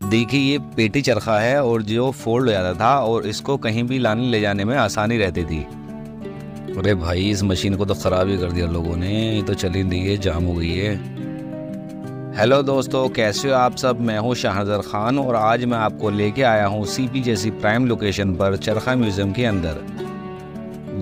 देखिए ये पेटी चरखा है और जो फोल्ड हो जाता था और इसको कहीं भी लाने ले जाने में आसानी रहती थी। अरे भाई इस मशीन को तो ख़राब ही कर दिया लोगों ने, ये तो चल ही नहीं है, जाम हो गई है। हेलो दोस्तों, कैसे हो आप सब। मैं हूं शाहजर खान और आज मैं आपको लेके आया हूं सीपी जैसी प्राइम लोकेशन पर चरखा म्यूज़ियम के अंदर।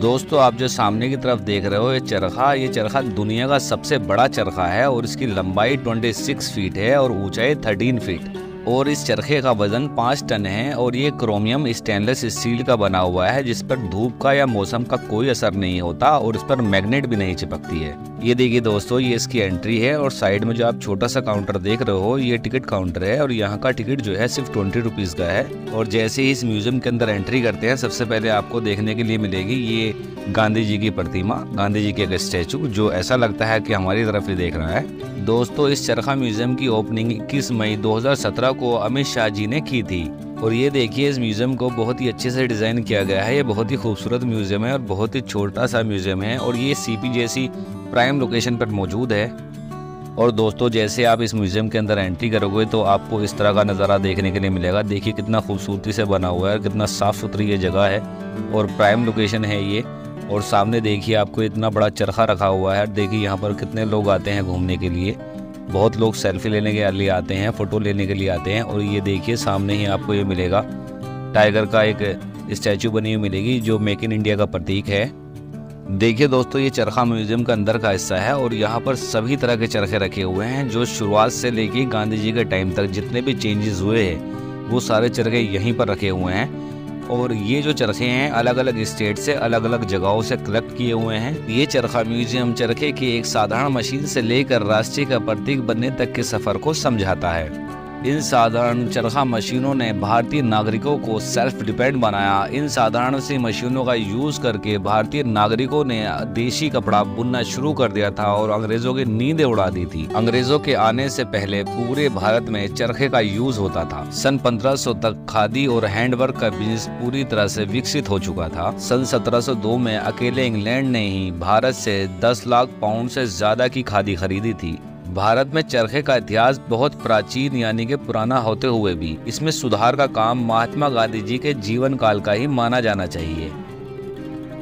दोस्तों आप जो सामने की तरफ देख रहे हो ये चरखा दुनिया का सबसे बड़ा चरखा है और इसकी लंबाई 26 फीट है और ऊंचाई 13 फीट और इस चरखे का वजन 5 टन है और ये क्रोमियम स्टेनलेस स्टील का बना हुआ है जिस पर धूप का या मौसम का कोई असर नहीं होता और इस पर मैग्नेट भी नहीं चिपकती है। ये देखिए दोस्तों, ये इसकी एंट्री है और साइड में जो आप छोटा सा काउंटर देख रहे हो ये टिकट काउंटर है और यहाँ का टिकट जो है सिर्फ 20 रुपीज़ का है। और जैसे ही इस म्यूजियम के अंदर एंट्री करते हैं सबसे पहले आपको देखने के लिए मिलेगी ये गांधी जी की प्रतिमा, गांधी जी के एक स्टैचू जो ऐसा लगता है कि हमारी तरफ ही देख रहा है। दोस्तों इस चरखा म्यूजियम की ओपनिंग 21 मई 2017 को अमित शाह जी ने की थी और ये देखिए इस म्यूजियम को बहुत ही अच्छे से डिज़ाइन किया गया है। ये बहुत ही खूबसूरत म्यूजियम है और बहुत ही छोटा सा म्यूजियम है और ये सीपी जैसी प्राइम लोकेशन पर मौजूद है। और दोस्तों जैसे आप इस म्यूजियम के अंदर एंट्री करोगे तो आपको इस तरह का नज़ारा देखने के लिए मिलेगा। देखिए कितना खूबसूरती से बना हुआ है, कितना साफ़ सुथरी ये जगह है और प्राइम लोकेशन है ये। और सामने देखिए आपको इतना बड़ा चरखा रखा हुआ है। देखिए यहाँ पर कितने लोग आते हैं घूमने के लिए, बहुत लोग सेल्फी लेने के लिए आते हैं, फ़ोटो लेने के लिए आते हैं। और ये देखिए सामने ही आपको ये मिलेगा टाइगर का एक स्टैचू बनी हुई मिलेगी जो मेक इन इंडिया का प्रतीक है। देखिए दोस्तों ये चरखा म्यूजियम का अंदर का हिस्सा है और यहाँ पर सभी तरह के चरखे रखे हुए हैं जो शुरुआत से लेके गांधी जी के टाइम तक जितने भी चेंजेस हुए हैं वो सारे चरखे यहीं पर रखे हुए हैं। और ये जो चरखे हैं अलग अलग स्टेट से अलग अलग जगहों से कलेक्ट किए हुए हैं। ये चरखा म्यूजियम चरखे की एक साधारण मशीन से लेकर राष्ट्रीय का प्रतीक बनने तक के सफर को समझाता है। इन साधारण चरखा मशीनों ने भारतीय नागरिकों को सेल्फ डिपेंड बनाया। इन साधारण सी मशीनों का यूज करके भारतीय नागरिकों ने देशी कपड़ा बुनना शुरू कर दिया था और अंग्रेजों की नींदें उड़ा दी थी। अंग्रेजों के आने से पहले पूरे भारत में चरखे का यूज होता था। सन 1500 तक खादी और हैंडवर्क का बिजनेस पूरी तरह से विकसित हो चुका था। सन 1702 में अकेले इंग्लैंड ने ही भारत से 10 लाख पाउंड से ज्यादा की खादी खरीदी थी। भारत में चरखे का इतिहास बहुत प्राचीन यानी कि पुराना होते हुए भी इसमें सुधार का काम महात्मा गांधी जी के जीवन काल का ही माना जाना चाहिए,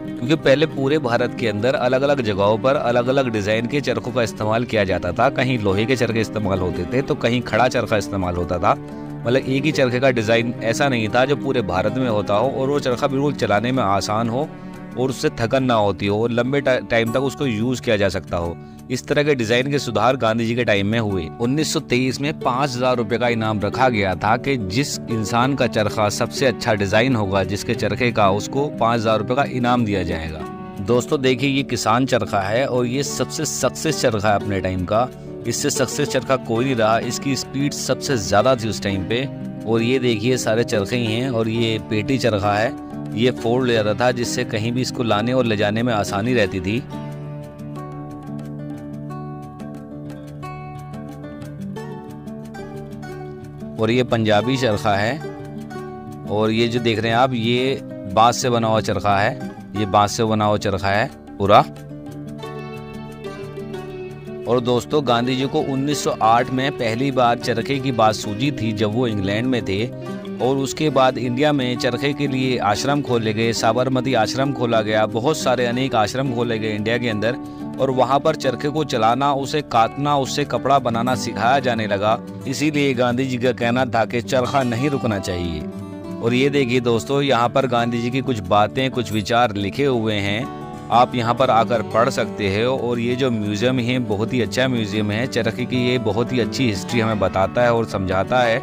क्योंकि पहले पूरे भारत के अंदर अलग अलग जगहों पर अलग अलग डिजाइन के चरखों का इस्तेमाल किया जाता था। कहीं लोहे के चरखे इस्तेमाल होते थे तो कहीं खड़ा चरखा इस्तेमाल होता था। मतलब एक ही चरखे का डिजाइन ऐसा नहीं था जो पूरे भारत में होता हो और वो चरखा बिल्कुल चलाने में आसान हो और उससे थकन ना होती हो और लंबे टाइम तक उसको यूज किया जा सकता हो। इस तरह के डिजाइन के सुधार गांधी जी के टाइम में हुए। 1923 में 5000 रुपए का इनाम रखा गया था कि जिस इंसान का चरखा सबसे अच्छा डिजाइन होगा जिसके चरखे का, उसको 5000 रुपए का इनाम दिया जाएगा। दोस्तों देखिए ये किसान चरखा है और ये सबसे सक्सेस चरखा है अपने टाइम का। इससे सक्सेस चरखा कोई नहीं रहा, इसकी स्पीड सबसे ज्यादा थी उस टाइम पे। और ये देखिए सारे चरखे ही हैं और ये पेटी चरखा है, ये फोल्ड ले जाता था जिससे कहीं भी इसको लाने और ले जाने में आसानी रहती थी। और ये पंजाबी चरखा है और ये जो देख रहे हैं आप ये बांस से बना हुआ चरखा है, ये बांस से बना हुआ चरखा है पूरा। और दोस्तों गांधी जी को 1908 में पहली बार चरखे की बात सूझी थी जब वो इंग्लैंड में थे और उसके बाद इंडिया में चरखे के लिए आश्रम खोले गए, साबरमती आश्रम खोला गया, बहुत सारे अनेक आश्रम खोले गए इंडिया के अंदर और वहाँ पर चरखे को चलाना, उसे काटना, उससे कपड़ा बनाना सिखाया जाने लगा। इसीलिए गांधी जी का कहना था कि चरखा नहीं रुकना चाहिए। और ये देखिए दोस्तों यहाँ पर गांधी जी की कुछ बातें, कुछ विचार लिखे हुए हैं, आप यहाँ पर आकर पढ़ सकते हो। और ये जो म्यूजियम है बहुत ही अच्छा म्यूजियम है चरखे की, ये बहुत ही अच्छी हिस्ट्री हमें बताता है और समझाता है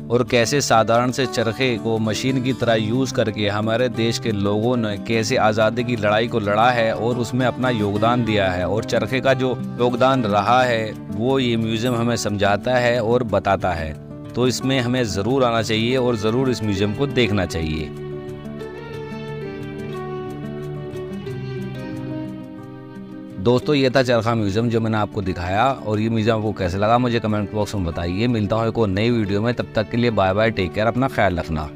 और कैसे साधारण से चरखे को मशीन की तरह यूज करके हमारे देश के लोगों ने कैसे आज़ादी की लड़ाई को लड़ा है और उसमें अपना योगदान दिया है। और चरखे का जो योगदान रहा है वो ये म्यूजियम हमें समझाता है और बताता है। तो इसमें हमें ज़रूर आना चाहिए और ज़रूर इस म्यूजियम को देखना चाहिए। दोस्तों ये था चरखा म्यूजियम जो मैंने आपको दिखाया और ये म्यूजियम आपको कैसे लगा मुझे कमेंट बॉक्स में बताइए। मिलता हूँ एक और नई वीडियो में, तब तक के लिए बाय बाय, टेक केयर, अपना ख्याल रखना।